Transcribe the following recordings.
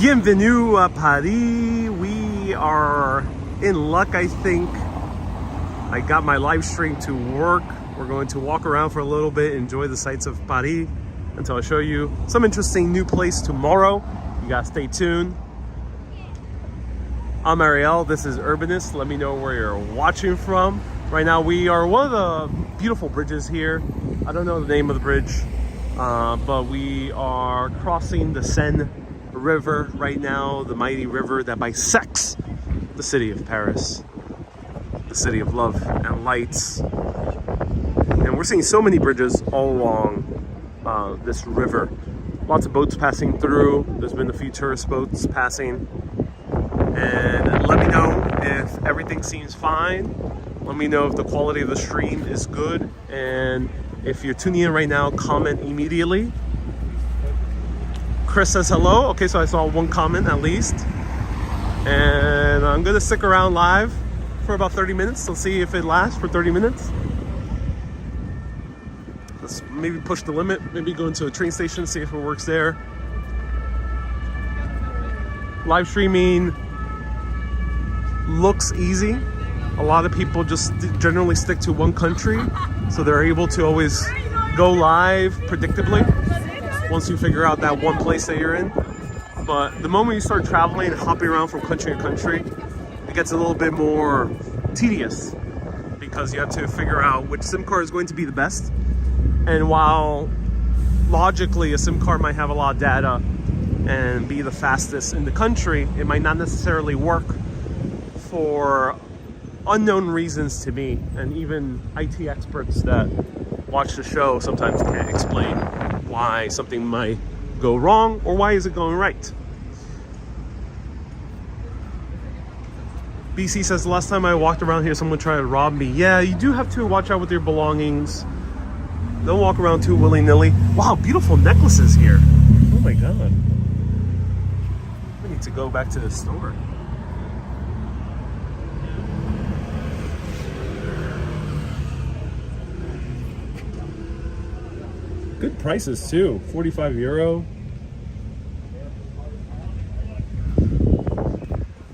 Bienvenue à Paris. We are in luck, I think. I got my live stream to work. We're going to walk around for a little bit, enjoy the sights of Paris until I show you some interesting new place tomorrow. You guys stay tuned. I'm Ariel, this is Urbanist. Let me know where you're watching from. Right now we are one of the beautiful bridges here. I don't know the name of the bridge, but we are crossing the Seine river right now, the mighty river that bisects the city of Paris, the city of love and lights. And we're seeing so many bridges all along this river. Lots of boats passing through. There's been a few tourist boats passing. And let me know if everything seems fine. Let me know if the quality of the stream is good. And if you're tuning in right now, comment immediately. Chris says hello. Okay, so I saw one comment at least. And I'm gonna stick around live for about 30 minutes. Let's see if it lasts for 30 minutes. Let's maybe push the limit. Maybe go into a train station, see if it works there. Live streaming looks easy. A lot of people just generally stick to one country, so they're able to always go live predictably once you figure out that one place that you're in. But the moment you start traveling, hopping around from country to country, it gets a little bit more tedious because you have to figure out which SIM card is going to be the best. And while logically a SIM card might have a lot of data and be the fastest in the country, it might not necessarily work for unknown reasons to me, and even IT experts that watch the show sometimes can't explain why something might go wrong or why is it going right. BC says, the last time I walked around here, someone tried to rob me. Yeah, you do have to watch out with your belongings. Don't walk around too willy-nilly. Wow, beautiful necklaces here. Oh my God. I need to go back to the store. Good prices too, 45 euro.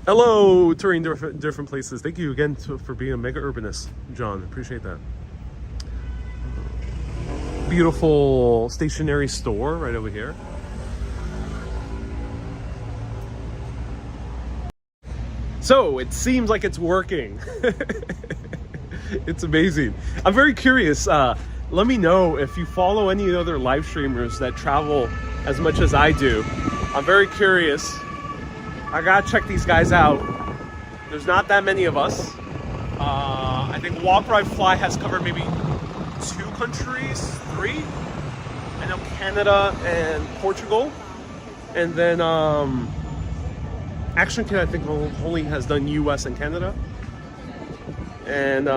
Hello, touring different places. Thank you again for being a mega urbanist, John. Appreciate that. Beautiful stationery store right over here. So it seems like it's working. It's amazing. I'm very curious. Let me know if you follow any other live streamers that travel as much as I do. I'm very curious. I gotta check these guys out. There's not that many of us. I think Walk Ride Fly has covered maybe 2 countries, 3. I know Canada and Portugal. And then Action Kid I think only has done US and Canada. And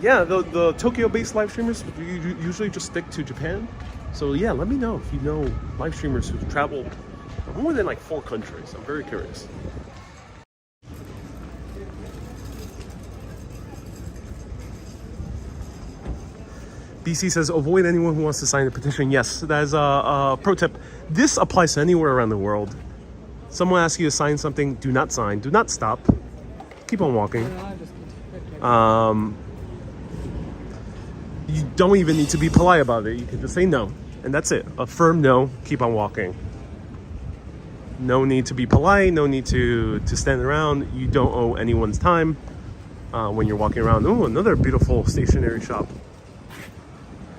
yeah, the Tokyo-based live streamers usually just stick to Japan. So yeah, let me know if you know live streamers who travel more than like 4 countries. I'm very curious. BC says, avoid anyone who wants to sign a petition. Yes, that is a pro tip. This applies to anywhere around the world. Someone asks you to sign something, do not sign, do not stop. Keep on walking. You don't even need to be polite about it. You can just say no, and that's it. A firm no, keep on walking. No need to be polite, no need to stand around. You don't owe anyone's time when you're walking around. Oh, another beautiful stationery shop.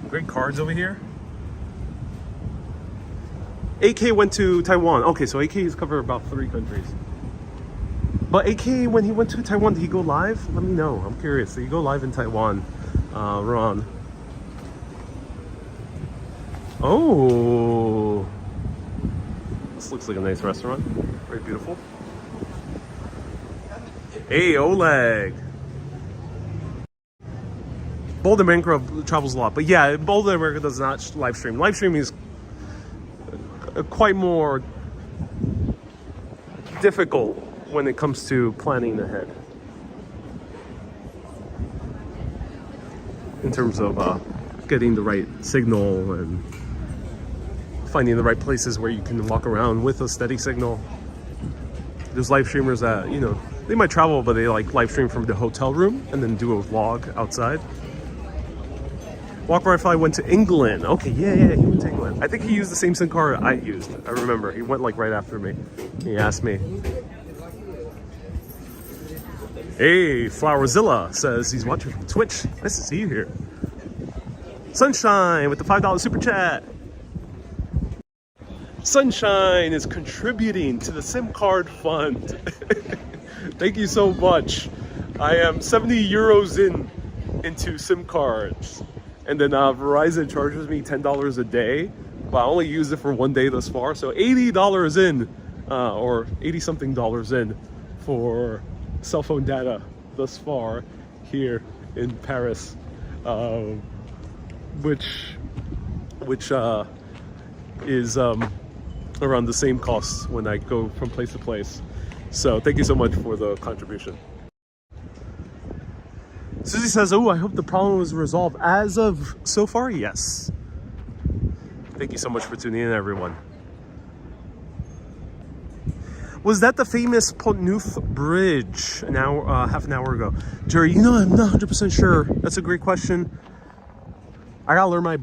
Great cards over here. AK went to Taiwan. Okay, so AK has covered about 3 countries. But AK, when he went to Taiwan, did he go live? Let me know. I'm curious. Did he go live in Taiwan? Ron. Oh. This looks like a nice restaurant. Very beautiful. Hey, Oleg. Bold America travels a lot. But yeah, Bold America does not live stream. Live streaming is quite more difficult when it comes to planning ahead. In terms of getting the right signal and finding the right places where you can walk around with a steady signal. There's live streamers that, you know, they might travel, but they like live stream from the hotel room and then do a vlog outside. Walker Fly went to England. Okay, yeah, he went to England. I think he used the same SIM card I used. I remember. He went like right after me. He asked me. Hey, Flowerzilla says he's watching from Twitch. Nice to see you here. Sunshine with the $5 super chat. Sunshine is contributing to the SIM card fund. Thank you so much. I am 70 euros into SIM cards. And then Verizon charges me $10 a day, but I only used it for 1 day thus far. So $80 in, or 80 something dollars in for cell phone data thus far here in Paris, which is around the same cost when I go from place to place. So thank you so much for the contribution. Susie says, oh, I hope the problem was resolved. As of so far, yes. Thank you so much for tuning in, everyone. Was that the famous Pont Neuf Bridge an hour, half an hour ago? Jerry, you know, I'm not 100% sure. That's a great question. I gotta learn my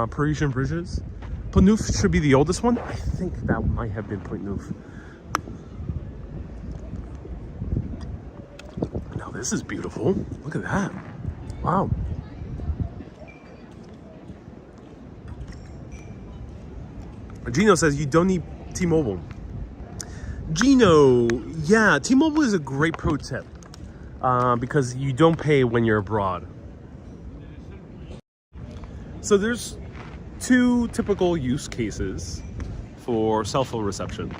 Parisian bridges. Pont Neuf should be the oldest one. I think that might have been Pont Neuf. Now this is beautiful. Look at that. Wow. Gino says you don't need T-Mobile. Gino, yeah, T-Mobile is a great pro tip because you don't pay when you're abroad. So there's two typical use cases for cell phone reception.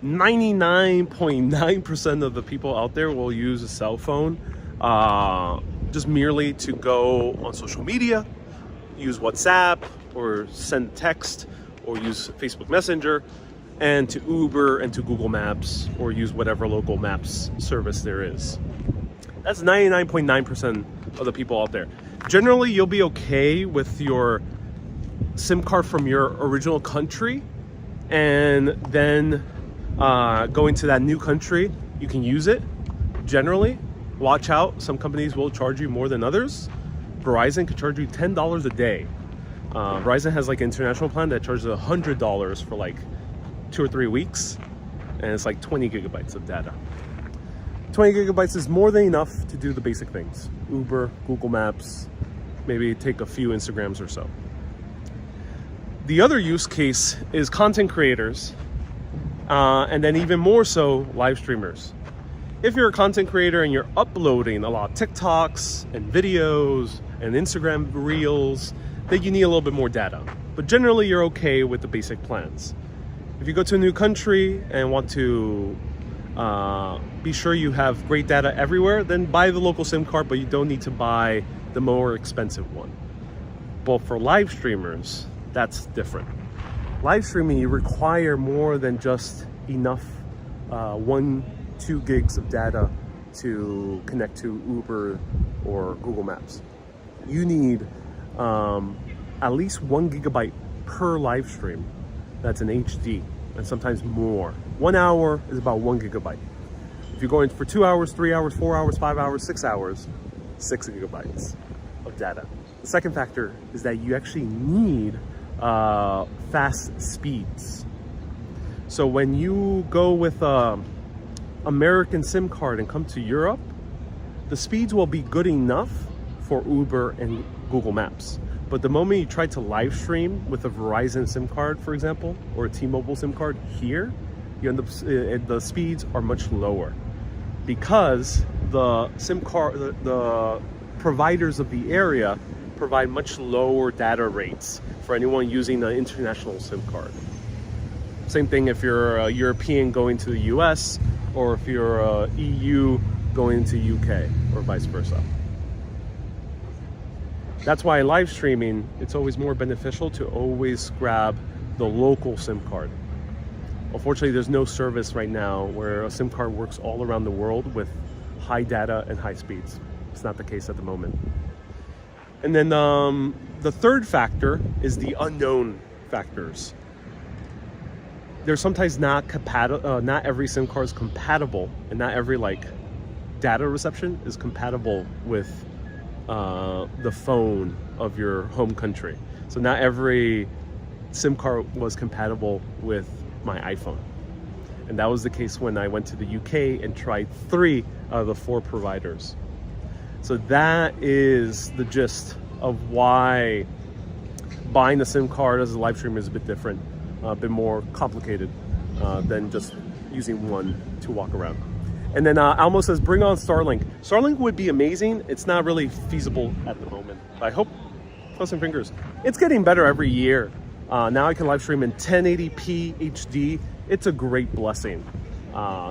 99.9% of the people out there will use a cell phone just merely to go on social media, use WhatsApp or send text or use Facebook Messenger, and to Uber and to Google Maps or use whatever local maps service there is. That's 99.9% of the people out there. Generally, you'll be okay with your SIM card from your original country, and then going to that new country, you can use it. Generally, watch out, some companies will charge you more than others. Verizon can charge you $10 a day. Verizon has like an international plan that charges $100 for like 2 or 3 weeks, and it's like 20 gigabytes of data. 20 gigabytes is more than enough to do the basic things. Uber, Google Maps, maybe take a few Instagrams or so. The other use case is content creators, and then even more so, live streamers. If you're a content creator and you're uploading a lot of TikToks and videos and Instagram reels, then you need a little bit more data. But generally, you're okay with the basic plans. If you go to a new country and want to be sure you have great data everywhere, then buy the local SIM card, but you don't need to buy the more expensive one. But for live streamers, that's different. Live streaming, you require more than just enough 1-2 gigs of data to connect to Uber or Google Maps. You need at least 1 gigabyte per live stream. That's an HD, and sometimes more. 1 hour is about 1 gigabyte. If you're going for 2 hours, 3 hours, 4 hours, 5 hours, 6 hours, 6 gigabytes of data. The second factor is that you actually need fast speeds. So when you go with American SIM card and come to Europe, the speeds will be good enough for Uber and Google Maps. But the moment you try to live stream with a Verizon SIM card, for example, or a T-Mobile SIM card here, you end up the speeds are much lower because the SIM card, the providers of the area provide much lower data rates for anyone using an international SIM card. Same thing if you're a European going to the US, or if you're a EU going to UK, or vice versa. That's why in live streaming, it's always more beneficial to always grab the local SIM card. Unfortunately, there's no service right now where a SIM card works all around the world with high data and high speeds. It's not the case at the moment. And then the third factor is the unknown factors. there's sometimes not compatible. Not every SIM card is compatible, and not every like data reception is compatible with the phone of your home country. So not every SIM card was compatible with my iPhone. And that was the case when I went to the UK and tried 3 out of the 4 providers. So that is the gist of why buying a SIM card as a live streamer is a bit different, a bit more complicated than just using one to walk around. And then Almo says, bring on Starlink. Starlink would be amazing. It's not really feasible at the moment. I hope, cross some fingers. It's getting better every year. Now I can live stream in 1080p HD. It's a great blessing.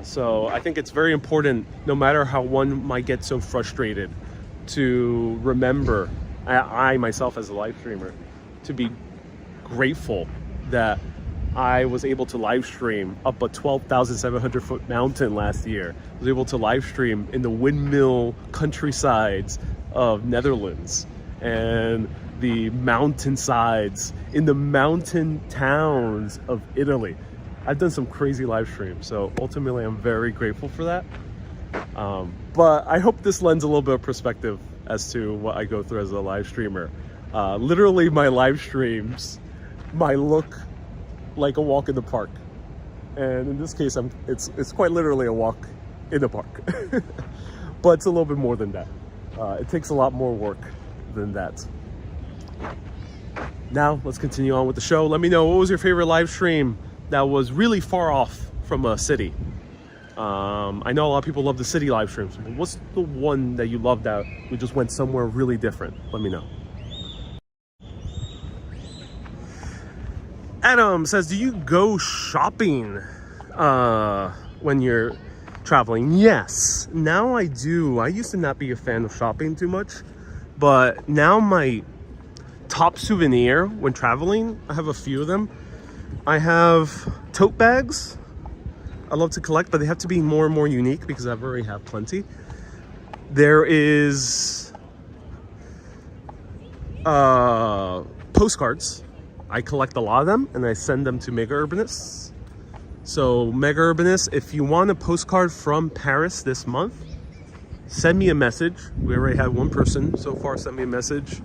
So I think it's very important, no matter how one might get so frustrated, to remember, I myself as a live streamer, to be grateful that I was able to live stream up a 12,700 foot mountain last year. I was able to live stream in the windmill countrysides of Netherlands and the mountainsides in the mountain towns of Italy. I've done some crazy live streams, so ultimately I'm very grateful for that. But I hope this lends a little bit of perspective as to what I go through as a live streamer. Literally, my live streams might look like a walk in the park, and in this case, it's quite literally a walk in the park. But it's a little bit more than that. It takes a lot more work than that. Now let's continue on with the show. Let me know, what was your favorite live stream that was really far off from a city? I know a lot of people love the city live streams, but what's the one that you loved that we just went somewhere really different? Let me know. Adam says, do you go shopping when you're traveling? Yes, now I do. I used to not be a fan of shopping too much, but now my top souvenir when traveling, I have a few of them. I have tote bags. I love to collect, but they have to be more and more unique because I already have plenty. There is postcards. I collect a lot of them and I send them to Mega Urbanists. So Mega Urbanists, if you want a postcard from Paris this month, send me a message. We already have one person so far send me a message.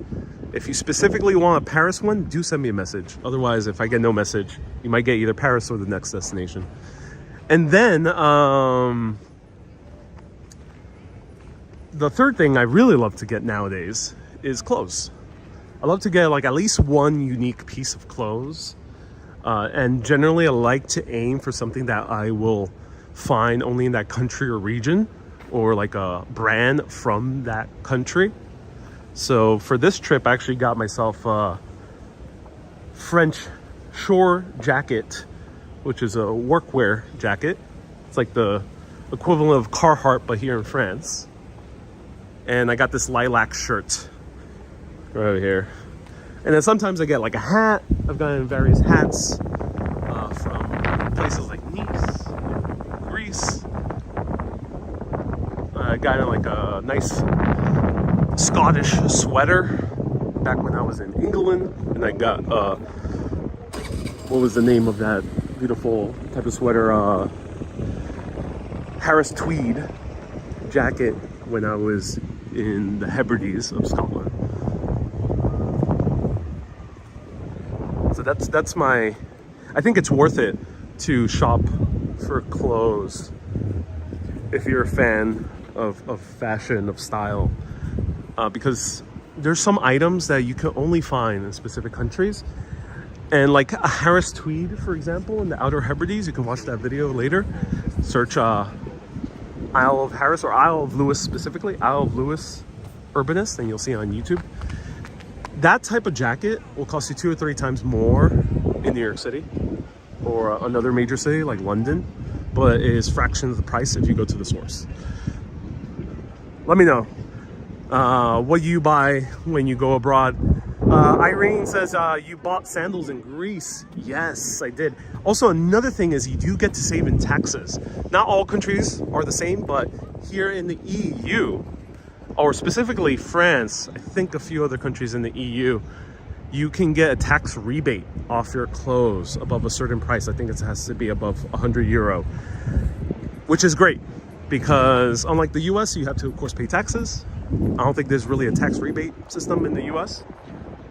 If you specifically want a Paris one, do send me a message. Otherwise, if I get no message, you might get either Paris or the next destination. And then the third thing I really love to get nowadays is clothes. I love to get like at least one unique piece of clothes. And generally I like to aim for something that I will find only in that country or region, or like a brand from that country. So for this trip, I actually got myself a French shore jacket, which is a workwear jacket. It's like the equivalent of Carhartt, but here in France. And I got this lilac shirt right over here. And then sometimes I get like a hat. I've gotten various hats from places like Nice, Greece. I got like a nice Scottish sweater back when I was in England. And I got, what was the name of that beautiful type of sweater? Harris tweed jacket when I was in the Hebrides of Scotland. So that's my, I think it's worth it to shop for clothes if you're a fan of fashion, of style, because there's some items that you can only find in specific countries. And like a Harris tweed, for example, in the Outer Hebrides, you can watch that video later. Search Isle of Harris, or Isle of Lewis specifically, Isle of Lewis Urbanist, and you'll see it on YouTube. That type of jacket will cost you 2 or 3 times more in New York City or another major city like London, but it is fraction of the price if you go to the source. Let me know what you buy when you go abroad. Irene says you bought sandals in Greece. Yes, I did. Also, another thing is you do get to save in taxes. Not all countries are the same, but here in the EU, or specifically France, I think a few other countries in the EU, you can get a tax rebate off your clothes above a certain price. I think it has to be above 100 euro, which is great because unlike the US, you have to, of course, pay taxes. I don't think there's really a tax rebate system in the US,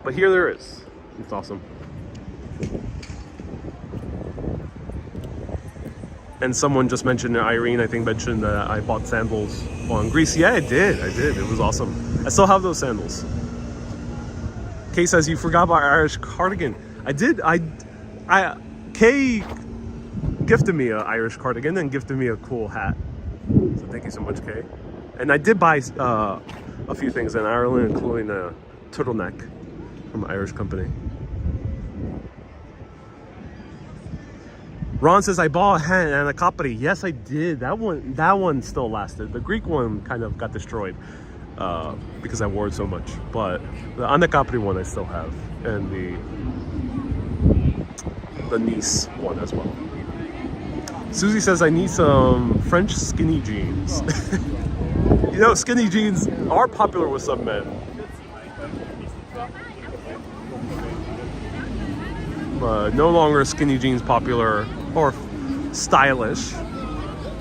but here there is. It's awesome. And someone just mentioned, Irene, I think, mentioned that I bought sandals while in Greece. Yeah, I did. It was awesome. I still have those sandals. Kay says, you forgot about Irish cardigan. I did. Kay gifted me an Irish cardigan and gifted me a cool hat. So thank you so much, Kay. And I did buy a few things in Ireland, including a turtleneck from an Irish company. Ron says, I bought a hat and a copy. Yes, I did. That one still lasted. The Greek one kind of got destroyed because I wore it so much. But the Anacapri one I still have. And the Nice one as well. Susie says, I need some French skinny jeans. You know, skinny jeans are popular with some men. But no longer skinny jeans popular or stylish.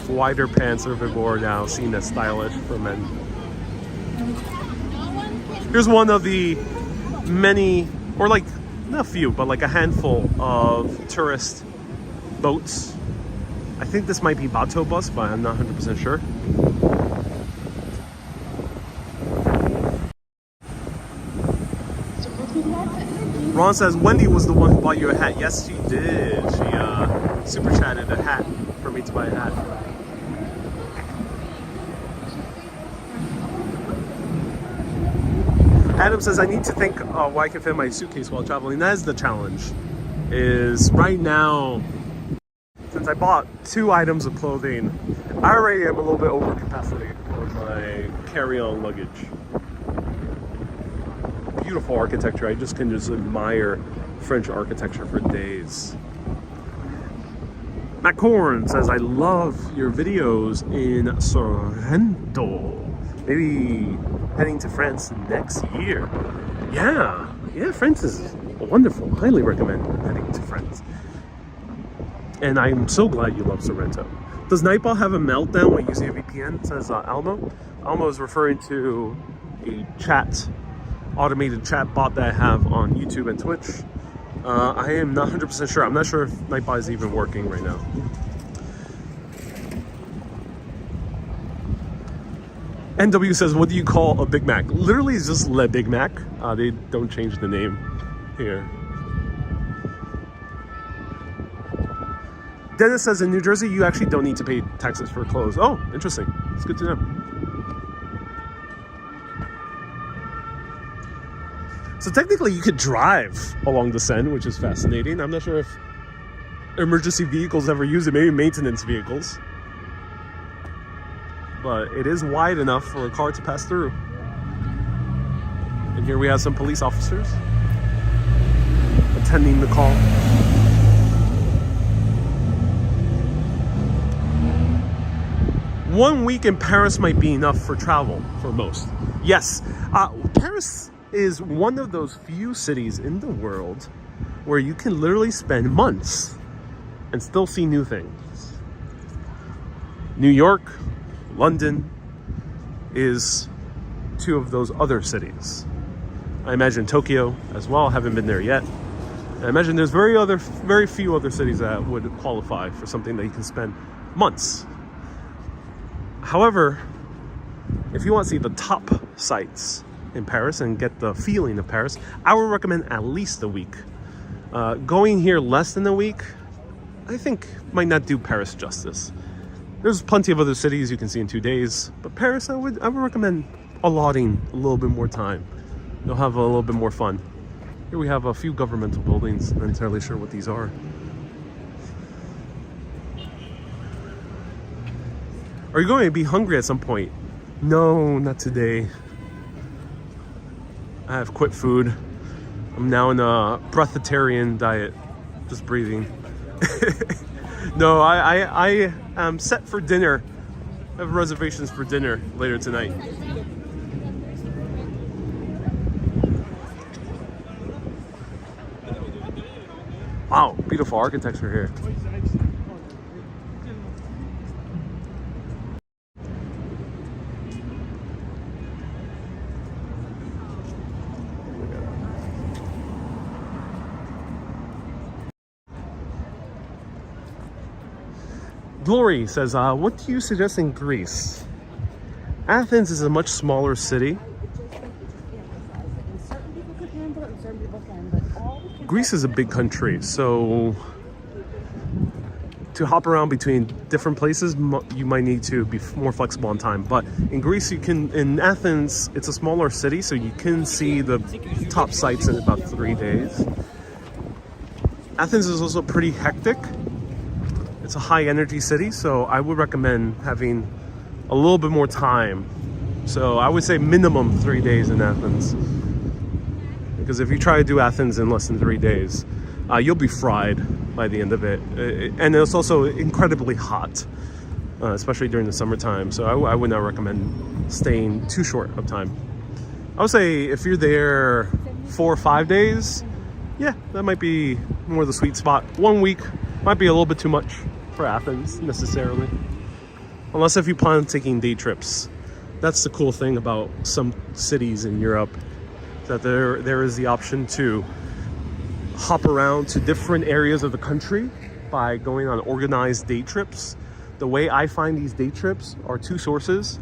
Wider pants are more now seen as stylish for men. Here's one of the many, or like, not a few, but like a handful of tourist boats. I think this might be Bateau Bus, but I'm not 100% sure. Ron says, Wendy was the one who bought you a hat. Yes, she did. She super chatted a hat for me to buy a hat. Adam says, I need to think what I can fit in my suitcase while traveling. That is the challenge. Is right now, since I bought 2 items of clothing, I already am a little bit over capacity with my carry-on luggage. Beautiful architecture. I just can admire French architecture for days. Matt Corn says, I love your videos in Sorrento. Maybe heading to France next year. Yeah, France is wonderful. Highly recommend heading to France. And I'm so glad you love Sorrento. Does Nightball have a meltdown when using a VPN? Says Almo. Almo is referring to a automated chat bot that I have on YouTube and Twitch. I am not 100% sure. I'm not sure if Nightbot is even working right now. NW says, what do you call a Big Mac? Literally, it's just Le Big Mac. They don't change the name here. Dennis says, in New Jersey, you actually don't need to pay taxes for clothes. Oh, interesting. It's good to know. So technically you could drive along the Seine, which is fascinating. I'm not sure if emergency vehicles ever use it, maybe maintenance vehicles. But it is wide enough for a car to pass through. And here we have some police officers attending the call. One week in Paris might be enough for travel for most. Yes, Paris is one of those few cities in the world where you can literally spend months and still see new things. New York, London is 2 of those other cities. I imagine Tokyo as well. Haven't been there yet. I imagine there's very few other cities that would qualify for something that you can spend months. However, if you want to see the top sites in Paris and get the feeling of Paris, I would recommend at least a week. Going here less than a week, I think might not do Paris justice. There's plenty of other cities you can see in 2 days, but Paris, I would recommend allotting a little bit more time. You'll have a little bit more fun. Here we have a few governmental buildings. I'm not entirely sure what these are. Are you going to be hungry at some point? No, not today. I have quit food. I'm now in a breatharian diet, just breathing. No, I am set for dinner. I have reservations for dinner later tonight. Wow, beautiful architecture here. Glory says, what do you suggest in Greece? Athens is a much smaller city. Greece is a big country, so to hop around between different places, you might need to be more flexible on time. But in Greece, in Athens, it's a smaller city, so you can see the top sites in about 3 days. Athens is also pretty hectic. It's a high energy city, so I would recommend having a little bit more time. So I would say minimum 3 days in Athens. Because if you try to do Athens in less than 3 days, you'll be fried by the end of it. And it's also incredibly hot, especially during the summertime. So I would not recommend staying too short of time. I would say if you're there 4 or 5 days, yeah, that might be more the sweet spot. 1 week might be a little bit too much for Athens necessarily. Unless if you plan on taking day trips. That's the cool thing about some cities in Europe, that there is the option to hop around to different areas of the country by going on organized day trips. The way I find these day trips are 2 sources: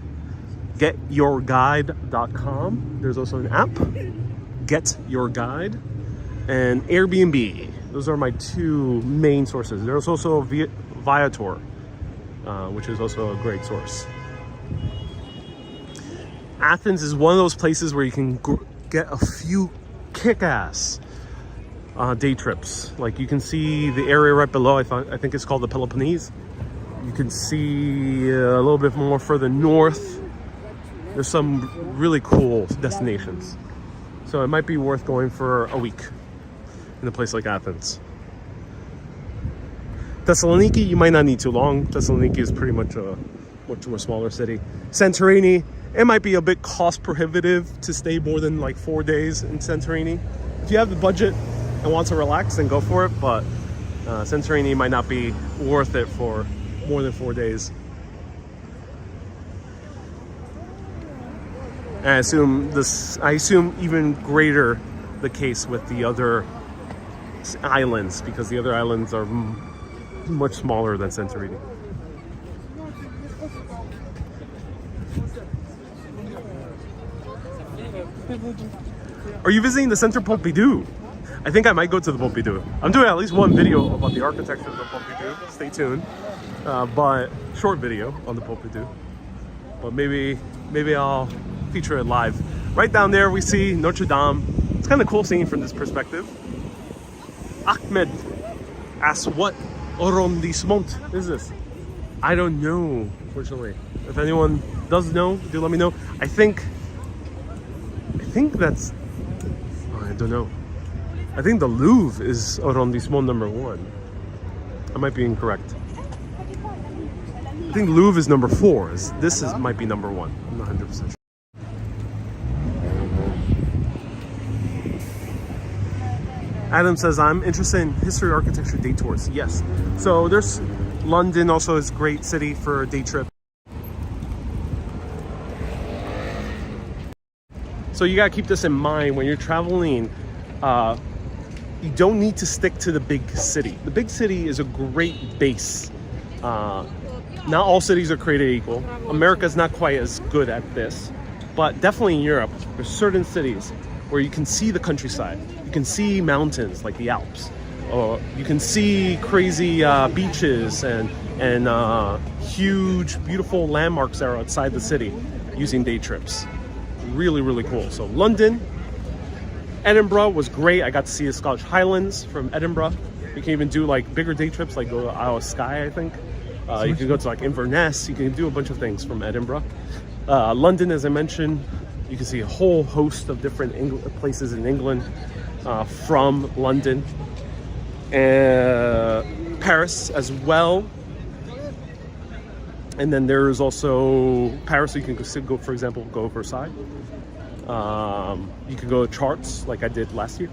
getyourguide.com. There's also an app, Get Your Guide, and Airbnb. Those are my 2 main sources. There's also Viator, which is also a great source. Athens is one of those places where you can get a few kick-ass day trips. Like you can see the area right below, I think it's called the Peloponnese. You can see a little bit more further north. There's some really cool destinations. So it might be worth going for a week in a place like Athens. Thessaloniki, you might not need too long. Thessaloniki is pretty much a much more smaller city. Santorini, it might be a bit cost prohibitive to stay more than like 4 days in Santorini. If you have the budget and want to relax, then go for it. But Santorini might not be worth it for more than 4 days. And I assume even greater the case with the other islands, because the other islands are much smaller than Santorini. Are you visiting the Centre Pompidou? I think I might go to the Pompidou. I'm doing at least one video about the architecture of the Pompidou. Stay tuned. But short video on the Pompidou. But maybe I'll feature it live. Right down there we see Notre Dame. It's kind of cool seeing from this perspective. Ahmed asks, what arrondissement is this? I don't know, fortunately. If anyone does know, do let me know. I think that's, I don't know. I think the Louvre is arrondissement number 1. I might be incorrect. I think Louvre is number 4. This might be number 1. I'm not 100% sure. Adam says, I'm interested in history, architecture, day tours. Yes. So there's London also is a great city for a day trip. So you gotta keep this in mind when you're traveling. You don't need to stick to the big city. The big city is a great base. Not all cities are created equal. America's not quite as good at this, but definitely in Europe, there's certain cities where you can see the countryside. You can see mountains like the Alps, or you can see crazy beaches and huge, beautiful landmarks that are outside the city using day trips. Really, really cool. So London, Edinburgh was great. I got to see the Scottish Highlands from Edinburgh. You can even do like bigger day trips, like go to Isle of Skye, I think. You can go to like Inverness. You can do a bunch of things from Edinburgh. London, as I mentioned, you can see a whole host of different places in England from London. Paris as well. And then there's also Paris, so you can go, for example, go Versailles. You can go to Chartres, like I did last year.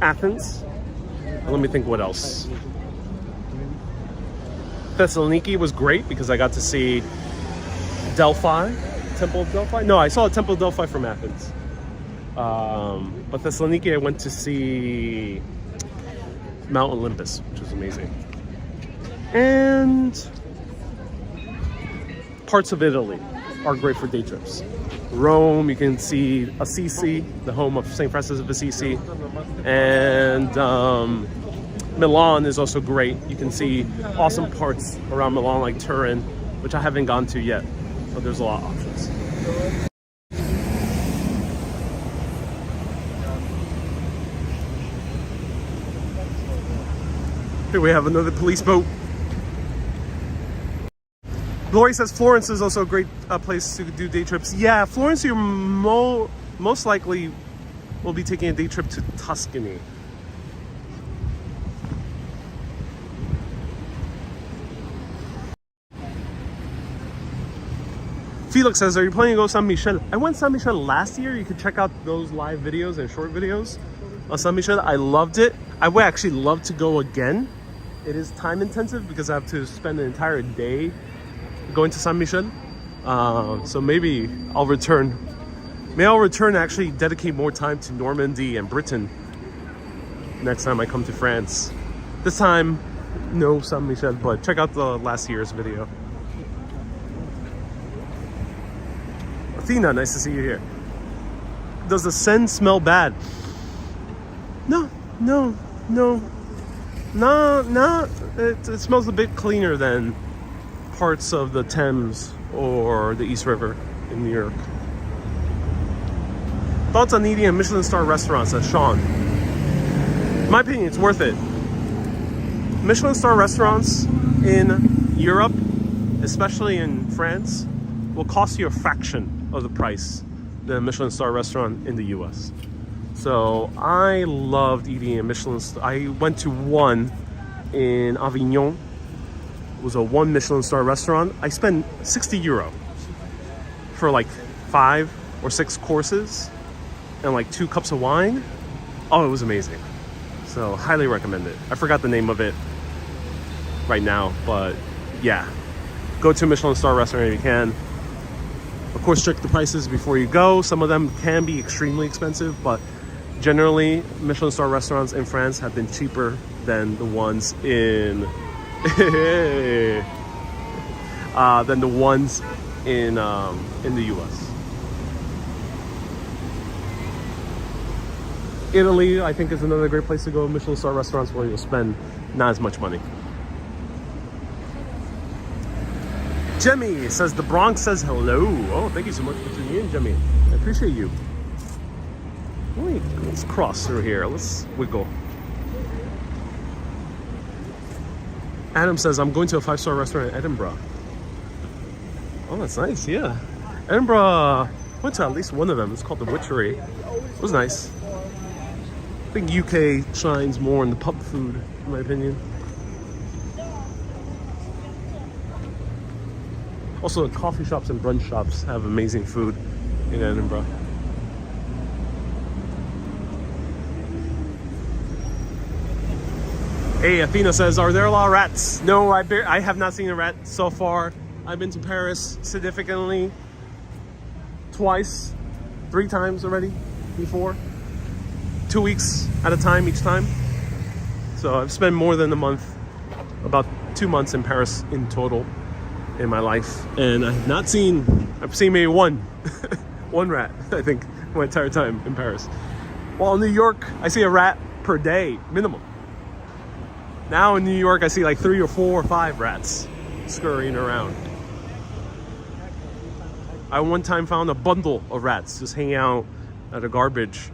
Athens. Let me think what else. Thessaloniki was great because I got to see Delphi, Temple of Delphi. No, I saw a Temple of Delphi from Athens. But Thessaloniki, I went to see Mount Olympus, which was amazing. And parts of Italy are great for day trips. Rome, you can see Assisi, the home of St. Francis of Assisi. And Milan is also great. You can see awesome parts around Milan, like Turin, which I haven't gone to yet, but there's a lot of options. Here we have another police boat. Glory says Florence is also a great place to do day trips. Yeah, Florence, you most likely will be taking a day trip to Tuscany. Felix says, are you planning to go San Michel? I went San Michel last year. You can check out those live videos and short videos on San Michel. I loved it. I would actually love to go again. It is time intensive because I have to spend an entire day going to San Michel. So maybe I'll return. Maybe I'll return and actually dedicate more time to Normandy and Britain next time I come to France. This time, no San Michel, but check out the last year's video. Athena, nice to see you here. Does the Seine smell bad? No. It smells a bit cleaner than parts of the Thames or the East River in New York. Thoughts on eating at Michelin star restaurants, says Sean. In my opinion, it's worth it. Michelin star restaurants in Europe, especially in France, will cost you a fraction of the price than a Michelin star restaurant in the US. So I loved eating at Michelin. I went to one in Avignon. It was a one Michelin star restaurant. I spent 60 euro for like 5 or 6 courses and like 2 cups of wine. Oh, it was amazing. So highly recommend it. I forgot the name of it right now, but yeah, go to a Michelin star restaurant if you can. Of course, check the prices before you go. Some of them can be extremely expensive, but generally Michelin star restaurants in France have been cheaper than the ones in the US. Italy, I think, is another great place to go. Michelin star restaurants where you'll spend not as much money. Jemmy says the Bronx says hello. Oh, thank you so much for tuning in, Jemmy. I appreciate you. Let's cross through here. Let's wiggle. Adam says, I'm going to a 5-star restaurant in Edinburgh. Oh, that's nice, yeah. Edinburgh, went to at least one of them. It's called the Witchery. It was nice. I think UK shines more in the pub food, in my opinion. Also, the coffee shops and brunch shops have amazing food in Edinburgh. Hey, Athena says, are there a lot of rats? No, I have not seen a rat so far. I've been to Paris significantly twice, 3 times already before. 2 weeks at a time each time. So I've spent more than a month, about 2 months in Paris in total in my life. And I've seen maybe one rat, I think, my entire time in Paris. While in New York, I see a rat per day, minimum. Now in New York, I see like 3 or 4 or 5 rats scurrying around. I one time found a bundle of rats just hanging out at a garbage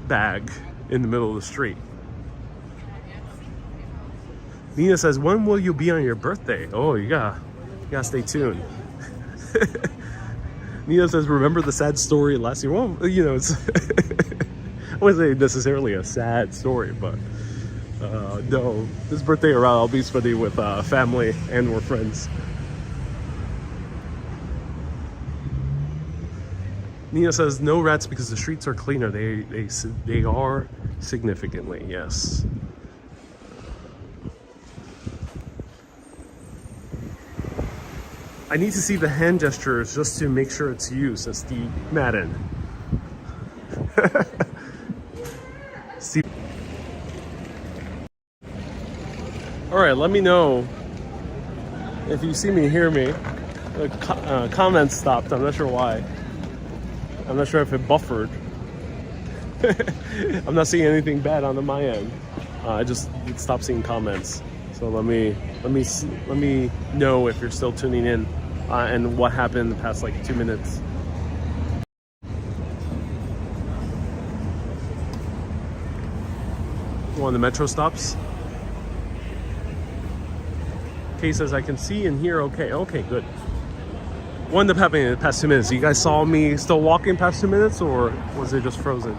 bag in the middle of the street. Nina says, when will you be on your birthday? Oh, you gotta stay tuned. Nina says, remember the sad story last year? Well, you know, it's I wouldn't say necessarily a sad story, but no, this birthday around I'll be spending with family and or friends. Nina says no rats because the streets are cleaner. They are significantly, yes. I need to see the hand gestures just to make sure it's you, says Steve Madden. Steve. All right, let me know if you see me, hear me. The comments stopped. I'm not sure why. I'm not sure if it buffered. I'm not seeing anything bad on my end. I just stopped seeing comments. So let me know if you're still tuning in and what happened in the past like 2 minutes. One of the metro stops. Kay says I can see and hear okay. Okay, good. What ended up happening in the past 2 minutes? You guys saw me still walking past 2 minutes, or was it just frozen?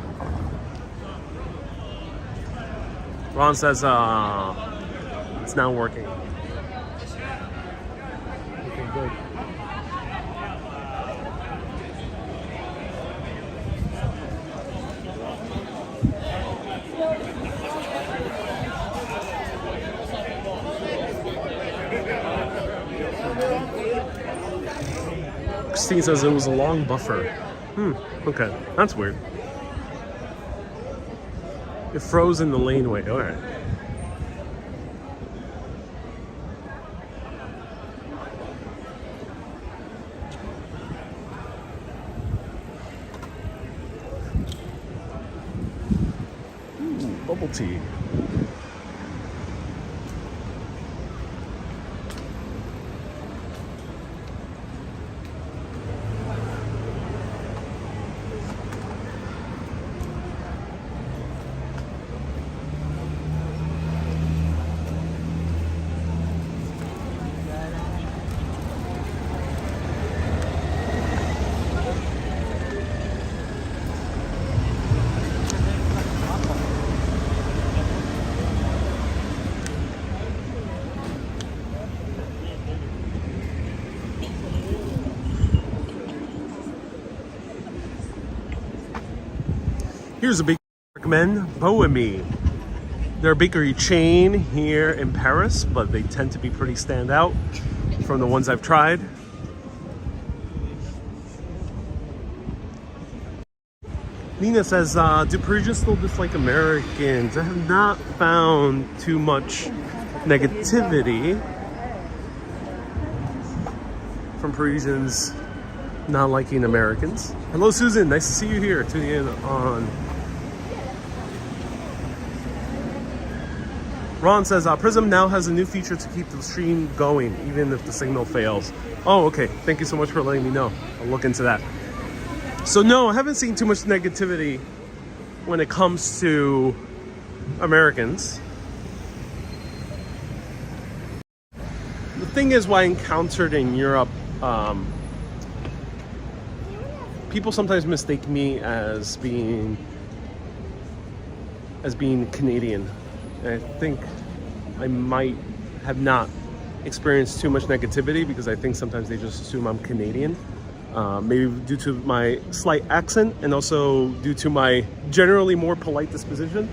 Ron says it's now working. Okay, good. Christine says it was a long buffer. Okay, that's weird. It froze in the laneway. All right. Bubble tea. Here's a big recommend, Bohemy. They're a bakery chain here in Paris, but they tend to be pretty standout from the ones I've tried. Nina says, do Parisians still dislike Americans? I have not found too much negativity from Parisians not liking Americans. Hello, Susan. Nice to see you here, tuning in on. Ron says, Prism now has a new feature to keep the stream going, even if the signal fails. Oh, okay. Thank you so much for letting me know. I'll look into that. So no, I haven't seen too much negativity when it comes to Americans. The thing is, what I encountered in Europe, people sometimes mistake me as being Canadian. And I think I might have not experienced too much negativity because I think sometimes they just assume I'm Canadian. Maybe due to my slight accent and also due to my generally more polite disposition.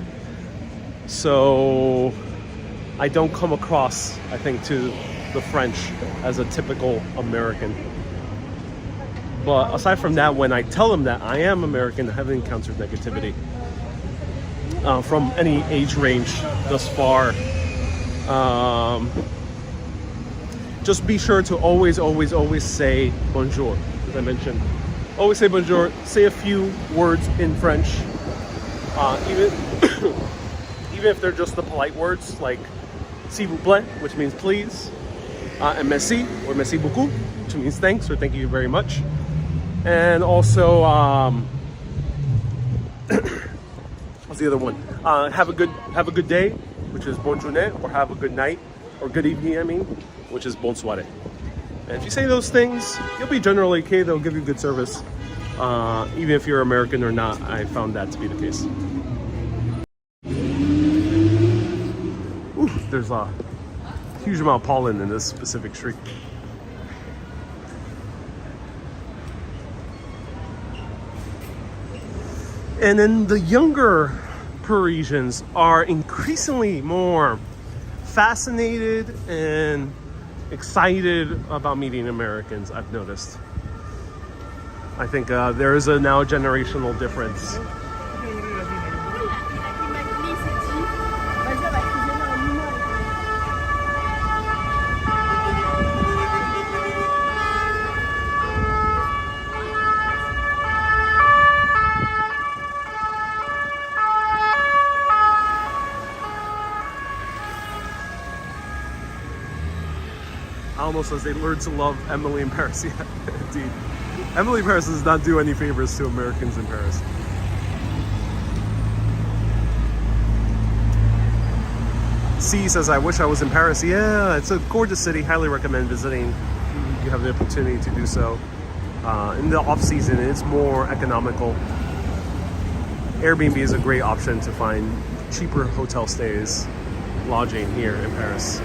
So I don't come across, I think, to the French as a typical American. But aside from that, when I tell them that I am American, I haven't encountered negativity from any age range thus far. Just be sure to always say bonjour, as I mentioned. Always say bonjour. Say a few words in French, even if they're just the polite words like s'il vous plaît, which means please, and merci or merci beaucoup, which means thanks or thank you very much. And also, what's the other one? Have a good day, which is bonne journée, or have a good night, or good evening, I mean, which is bonne soirée. And if you say those things, you'll be generally okay. They'll give you good service, even if you're American or not. I found that to be the case. Ooh, there's a huge amount of pollen in this specific street. And then the younger Parisians are increasingly more fascinated and excited about meeting Americans, I've noticed. I think there is now a generational difference. Almost as they learn to love Emily in Paris. Yeah, indeed. Emily in Paris does not do any favors to Americans in Paris. C says, I wish I was in Paris. Yeah, it's a gorgeous city. Highly recommend visiting. You have the opportunity to do so. In the off season, it's more economical. Airbnb is a great option to find cheaper hotel stays, lodging here in Paris.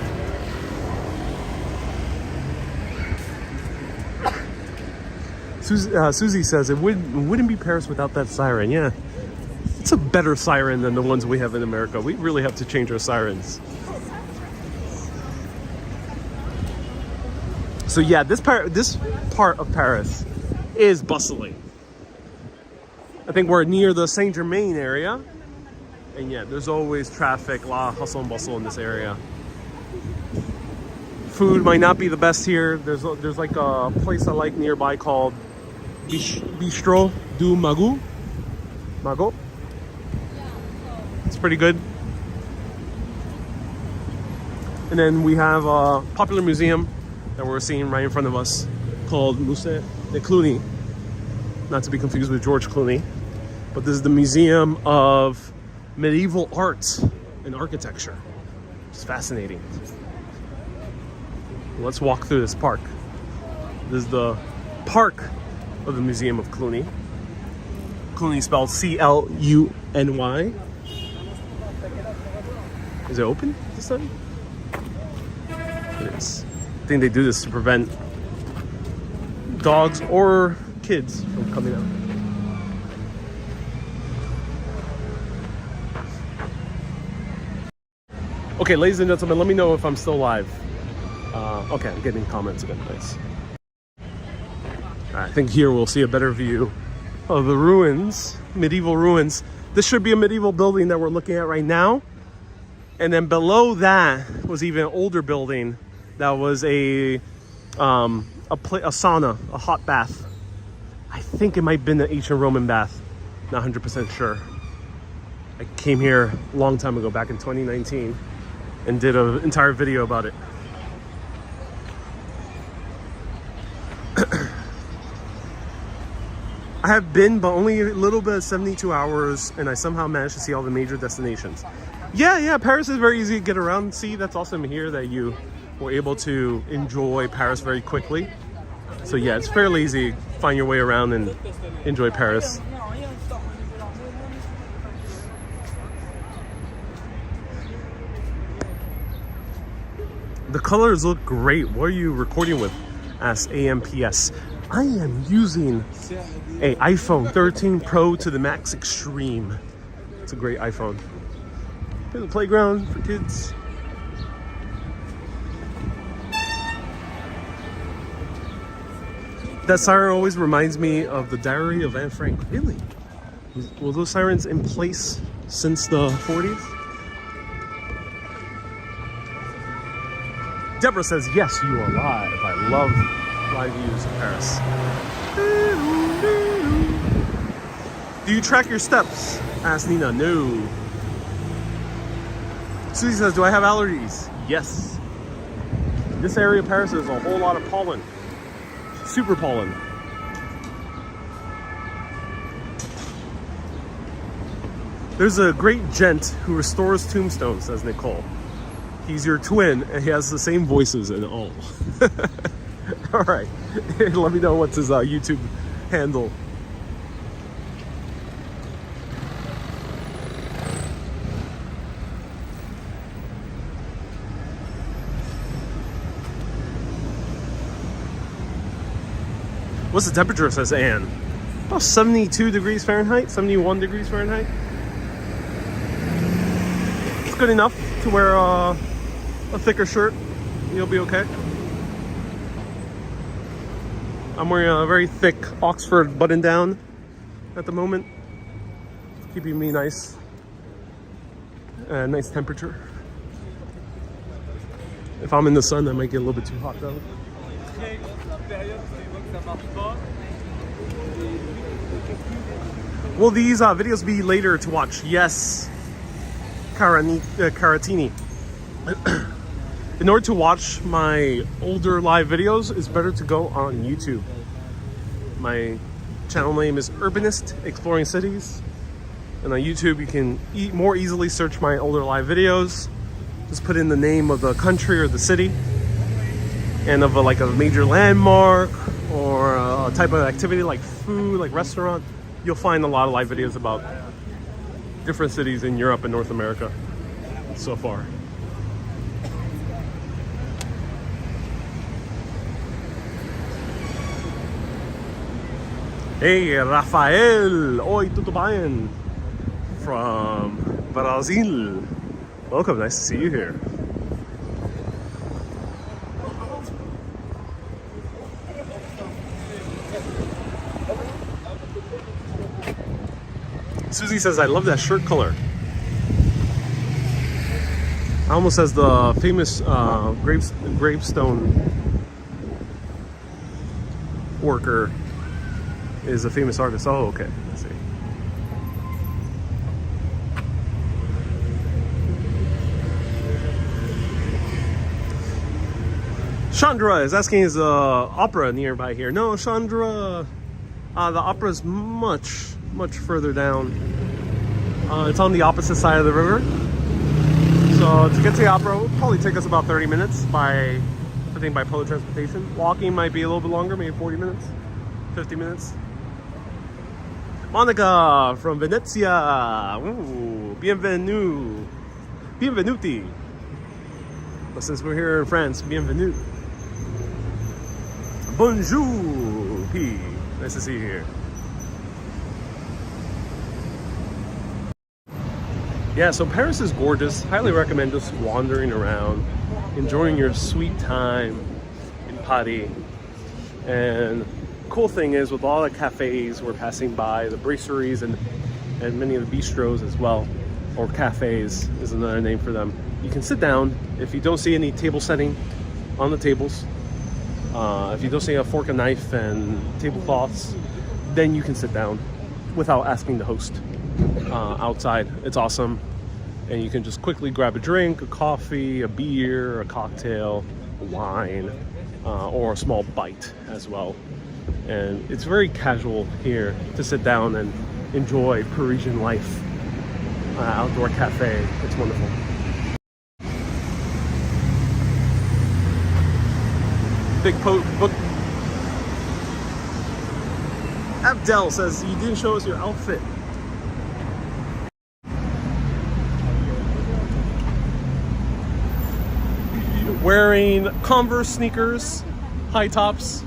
Susie says it wouldn't be Paris without that siren. Yeah, it's a better siren than the ones we have in America. We really have to change our sirens. So yeah, this part of Paris is bustling. I think we're near the Saint Germain area, and yeah, there's always traffic, a lot of hustle and bustle in this area. Food might not be the best here. There's like a place I like nearby called Stroll du Magot. It's pretty good. And then we have a popular museum that we're seeing right in front of us called Musée de Cluny. Not to be confused with George Clooney, but this is the Museum of Medieval Art and Architecture. It's fascinating. Let's walk through this park. This is the park of the Museum of Cluny. Cluny spelled C-L-U-N-Y. Is it open this time? It is. I think they do this to prevent dogs or kids from coming out. Okay, ladies and gentlemen, let me know if I'm still live. Okay, I'm getting comments again, nice. I think here we'll see a better view of the ruins, medieval ruins. This should be a medieval building that we're looking at right now. And then below that was even an older building that was a sauna, a hot bath. I think it might have been the ancient Roman bath. Not 100% sure. I came here a long time ago, back in 2019, and did an entire video about it. I have been, but only a little bit, 72 hours, and I somehow managed to see all the major destinations. Yeah, Paris is very easy to get around. See, that's awesome here that you were able to enjoy Paris very quickly. So yeah, it's fairly easy to find your way around and enjoy Paris. The colors look great. What are you recording with? Asks AMPS. I am using a iPhone 13 Pro to the max extreme. It's a great iPhone. Here's a playground for kids. That siren always reminds me of the Diary of Anne Frank. Really? Were those sirens in place since the 40s? Deborah says, yes, you are live. I love live views of Paris. Do you track your steps? Asked Nina. No. Susie says, do I have allergies? Yes. In this area of Paris, there's a whole lot of pollen. Super pollen. There's a great gent who restores tombstones, says Nicole. He's your twin, and he has the same voices and all. All right, let me know what's his YouTube handle. What's the temperature, says Anne? About Oh, 72 degrees Fahrenheit, 71 degrees Fahrenheit. It's good enough to wear a thicker shirt. You'll be okay. I'm wearing a very thick Oxford button down at the moment, keeping me nice. Nice temperature. If I'm in the sun, that might get a little bit too hot though. Will these videos be later to watch? Yes, Caratini. In order to watch my older live videos, it's better to go on YouTube. My channel name is Urbanist, Exploring Cities. And on YouTube, you can more easily search my older live videos. Just put in the name of the country or the city, and of like a major landmark or a type of activity like food, like restaurant. You'll find a lot of live videos about different cities in Europe and North America so far. Hey, Rafael! Oi, tudo bem? From Brazil. Welcome, nice to see you here. Susie says, I love that shirt color. Almost as the famous gravestone worker is a famous artist. Oh, okay. Let's see. Chandra is asking, is the opera nearby here? No, Chandra, the opera is much further down. It's on the opposite side of the river. So to get to the opera, it will probably take us about 30 minutes by public transportation. Walking might be a little bit longer, maybe 40 minutes, 50 minutes. Monica from Venezia. Ooh, bienvenue. Bienvenuti. But since we're here in France, bienvenue. Bonjour, P. Nice to see you here. Yeah, so Paris is gorgeous. Highly recommend just wandering around, enjoying your sweet time in Paris. And cool thing is, with all the cafes we're passing by, the brasseries and many of the bistros as well, or cafes is another name for them. You can sit down if you don't see any table setting on the tables. If you don't see a fork and knife and tablecloths, then you can sit down without asking the host outside. It's awesome. And you can just quickly grab a drink, a coffee, a beer, a cocktail, wine, or a small bite as well. And it's very casual here to sit down and enjoy Parisian life. Outdoor cafe, it's wonderful. Big book. Abdel says, you didn't show us your outfit. Wearing Converse sneakers, high tops,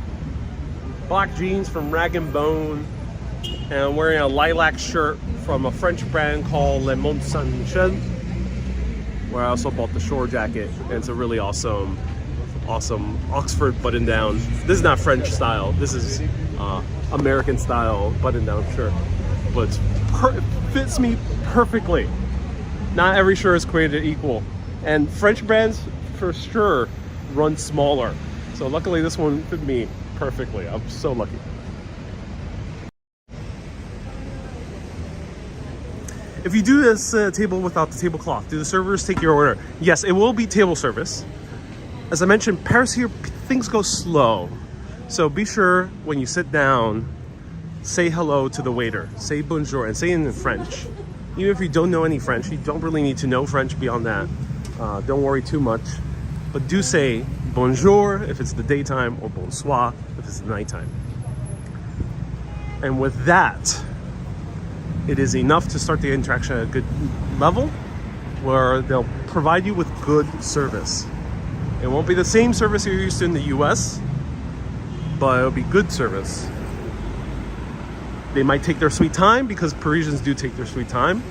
black jeans from Rag & Bone, and I'm wearing a lilac shirt from a French brand called Le Mont Saint-Michel, where I also bought the shore jacket, and it's a really awesome Oxford button down. This is not French style, this is American style button down shirt, but it fits me perfectly. Not every shirt is created equal, and French brands for sure run smaller, so luckily this one fit me perfectly. I'm so lucky. If you do this table without the tablecloth, do the servers take your order? Yes, it will be table service. As I mentioned, Paris here, things go slow. So be sure when you sit down, say hello to the waiter, say bonjour, and say it in French. Even if you don't know any French, you don't really need to know French beyond that. Don't worry too much. But do say bonjour if it's the daytime, or bonsoir if it's the nighttime. And with that, it is enough to start the interaction at a good level, where they'll provide you with good service. It won't be the same service you're used to in the US, but it'll be good service. They might take their sweet time, because Parisians do take their sweet time.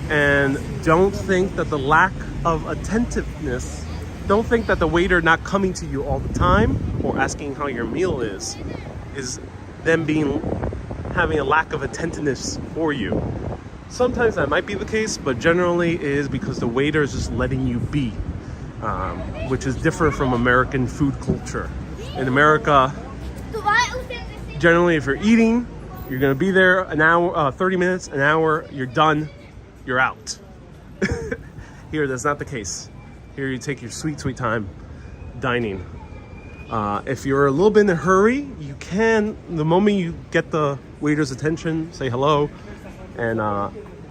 And don't think that the lack of attentiveness, don't think that the waiter not coming to you all the time or asking how your meal is them having a lack of attentiveness for you. Sometimes that might be the case, but generally it is because the waiter is just letting you be, which is different from American food culture. In America, generally if you're eating, you're gonna be there an hour, 30 minutes, an hour, you're done, you're out. Here, that's not the case. Here you take your sweet, sweet time dining. If you're a little bit in a hurry, you can, the moment you get the waiter's attention, say hello and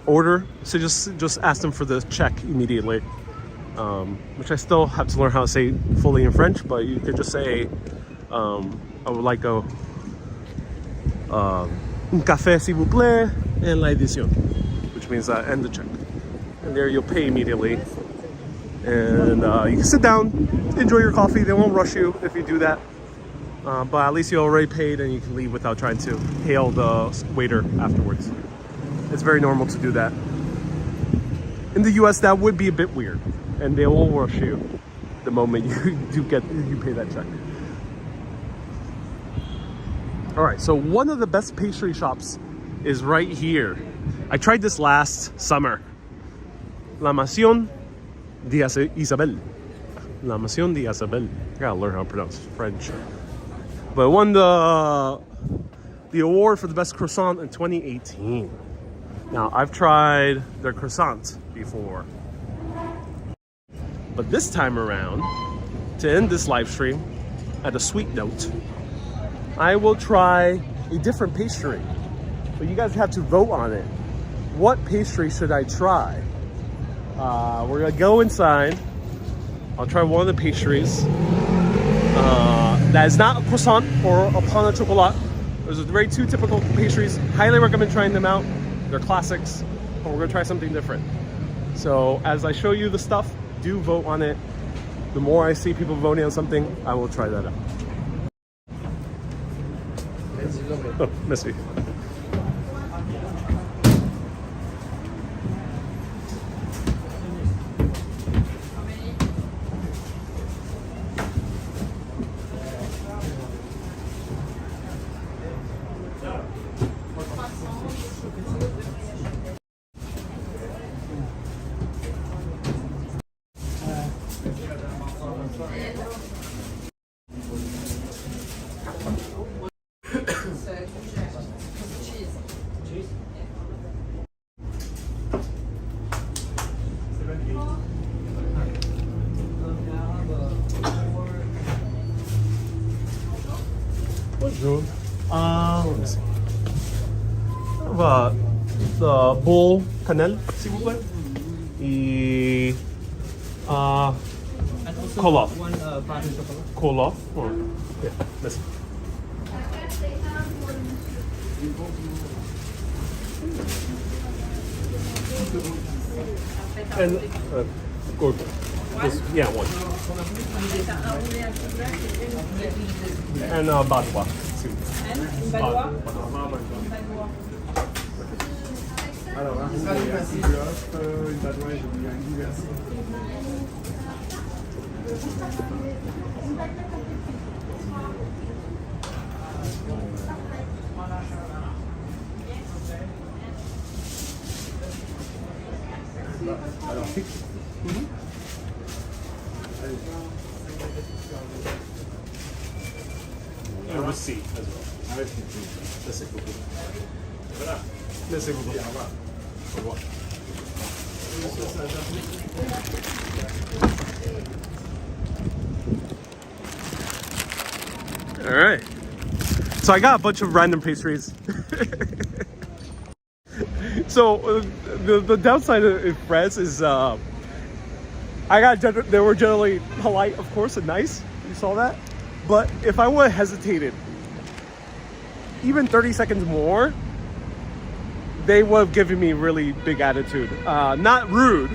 order. So just ask them for the check immediately, which I still have to learn how to say fully in French, but you could just say, I would like un café s'il vous plaît and la edition, which means end the check. And there you'll pay immediately. And you can sit down, enjoy your coffee. They won't rush you if you do that. But at least you already paid and you can leave without trying to hail the waiter afterwards. It's very normal to do that. In the US, that would be a bit weird. And they will rush you the moment you pay that check. All right, so one of the best pastry shops is right here. I tried this last summer. La Maison d'Isabelle. La Maison d'Isabelle. I gotta learn how to pronounce French. But it won the award for the best croissant in 2018. Now, I've tried their croissant before. But this time around, to end this live stream at a sweet note, I will try a different pastry. But you guys have to vote on it. What pastry should I try? We're gonna go inside. I'll try one of the pastries. That is not a croissant or a pain au chocolat. Those are very two typical pastries. Highly recommend trying them out. They're classics, but we're gonna try something different. So as I show you the stuff, do vote on it. The more I see people voting on something, I will try that out. Oh, merci. Bonjour. Let me see. The bull cannelle, s'il vous plaît. Et cola. Cola. Or, yeah, merci. And go. Yeah, one. And Badois. Alors, un merci de l'offre, une badoie et j'ai oublié un merci. Alors, fixe. A receipt as well. Merci beaucoup. Voilà. Merci beaucoup. Au revoir. Au revoir. All right. So I got a bunch of random pastries. So the downside in France is they were generally polite, of course, and nice. You saw that. But if I would have hesitated even 30 seconds more, they would have given me really big attitude. Not rude.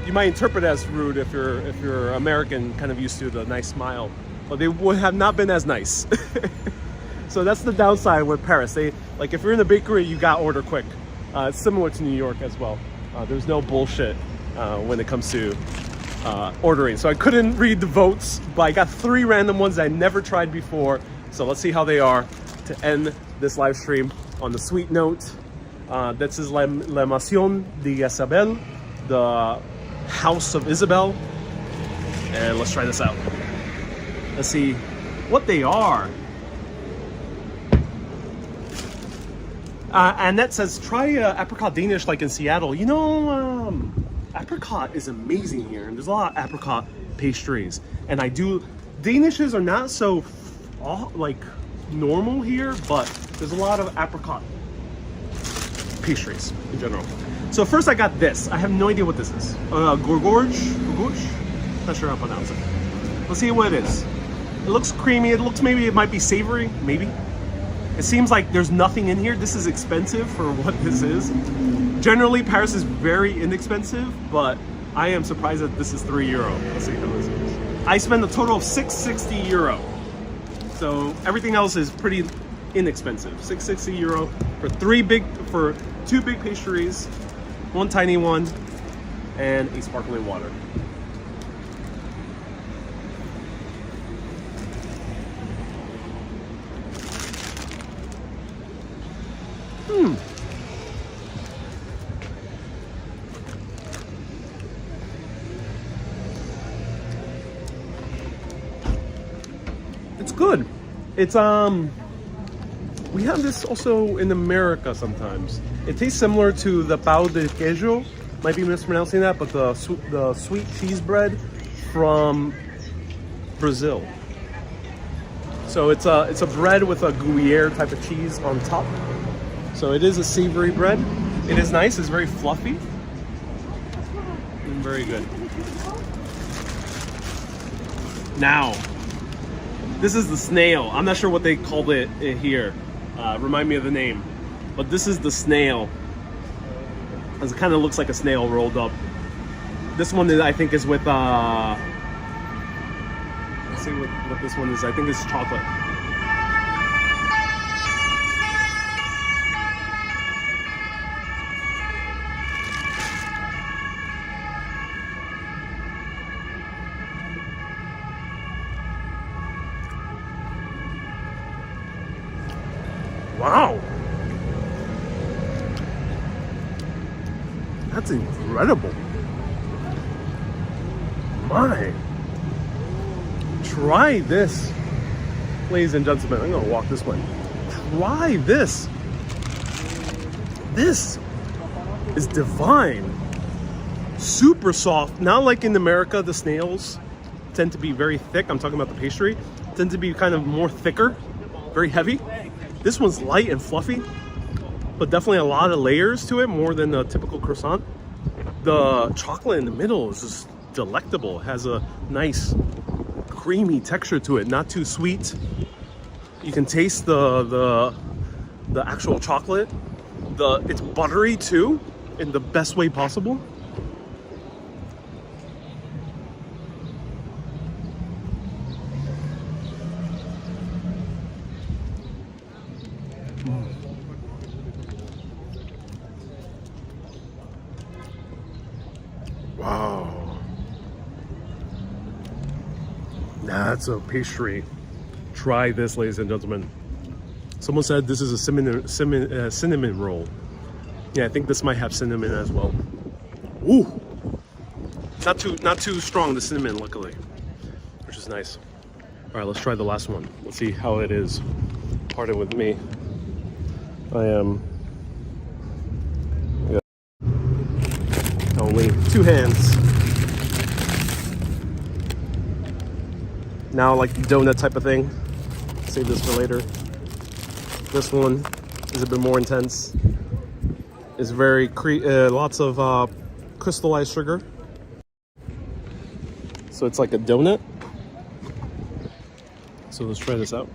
You might interpret it as rude if you're American, kind of used to the nice smile. But they would have not been as nice. So that's the downside with Paris. They like if you're in the bakery, you got order quick. It's similar to New York as well. There's no bullshit when it comes to ordering. So I couldn't read the votes, but I got 3 random ones I never tried before. So let's see how they are to end this live stream on the sweet note. This is La Maison d'Isabelle, the House of Isabel. And let's try this out. Let's see what they are. Annette says, try apricot Danish like in Seattle. You know, apricot is amazing here. And there's a lot of apricot pastries. And Danishes are not so like normal here, but there's a lot of apricot pastries in general. So first I got this. I have no idea what this is. Gorgorge? Not sure how to pronounce it. Let's see what it is. It looks creamy. Maybe it might be savory. Maybe. It seems like there's nothing in here. This is expensive for what this is. Generally, Paris is very inexpensive, but I am surprised that this is €3. Let's see how this is. I spent a total of €660. So everything else is pretty inexpensive. €660 for 2 big pastries, 1 tiny one, and a sparkling water. It's good. It's we have this also in America sometimes. It tastes similar to the pão de queijo. Might be mispronouncing that, but the sweet cheese bread from Brazil. So it's a bread with a Gruyere type of cheese on top. So it is a savory bread. It is nice. It's very fluffy and very good. Now, this is the snail. I'm not sure what they called it here. Remind me of the name. But this is the snail. It kind of looks like a snail rolled up. This one I think is with let's see what this one is. I think it's chocolate. Wow. That's incredible. My. Try this. Ladies and gentlemen, I'm gonna walk this way. Try this. This is divine. Super soft. Not like in America, the snails tend to be very thick. I'm talking about the pastry. Tend to be kind of more thicker, very heavy. This one's light and fluffy, but definitely a lot of layers to it, more than a typical croissant. The chocolate in the middle is just delectable. It has a nice creamy texture to it, not too sweet. You can taste the actual chocolate. It's buttery too, in the best way possible. Wow, that's a pastry. Try this, ladies and gentlemen. Someone said this is a cinnamon roll. Yeah, I think this might have cinnamon as well. Ooh, not too strong, the cinnamon, luckily, which is nice. All right, let's try the last one. Let's see how it is. Pardon with me. I am only 2 hands. Now, like donut type of thing. Save this for later. This one is a bit more intense. It's very lots of crystallized sugar. So it's like a donut. So let's try this out.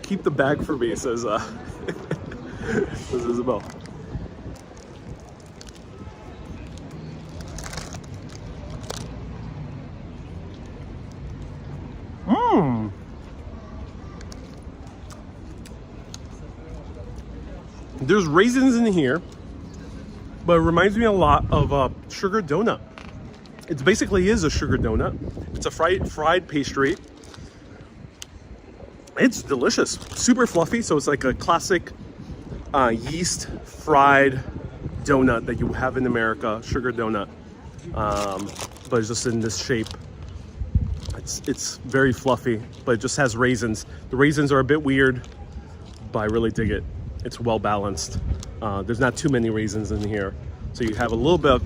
Keep the bag for me, says says Isabel. There's raisins in here, but it reminds me a lot of a sugar donut. It basically is a sugar donut. It's a fried pastry. It's delicious, super fluffy. So it's like a classic yeast fried donut that you have in America, sugar donut, but it's just in this shape. It's very fluffy, but it just has raisins. The raisins are a bit weird, but I really dig it. It's well balanced. There's not too many raisins in here, so you have a little bit of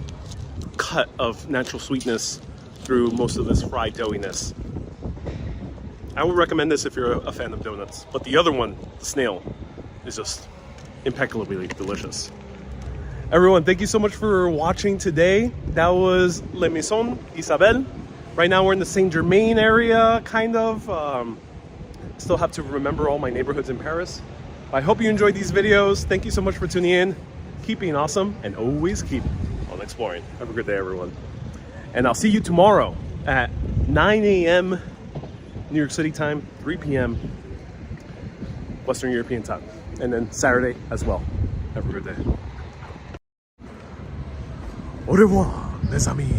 cut of natural sweetness through most of this fried doughiness. I would recommend this if you're a fan of donuts, but the other one, the snail, is just impeccably delicious. Everyone, thank you so much for watching today. That was Le Maison Isabelle. Right now we're in the Saint Germain area, kind of. Still have to remember all my neighborhoods in Paris. I hope you enjoyed these videos. Thank you so much for tuning in. Keep being awesome and always keep on exploring. Have a good day, everyone. And I'll see you tomorrow at 9 a.m. New York City time, 3 p.m. Western European time. And then Saturday as well. Have a good day. Au revoir, les amis.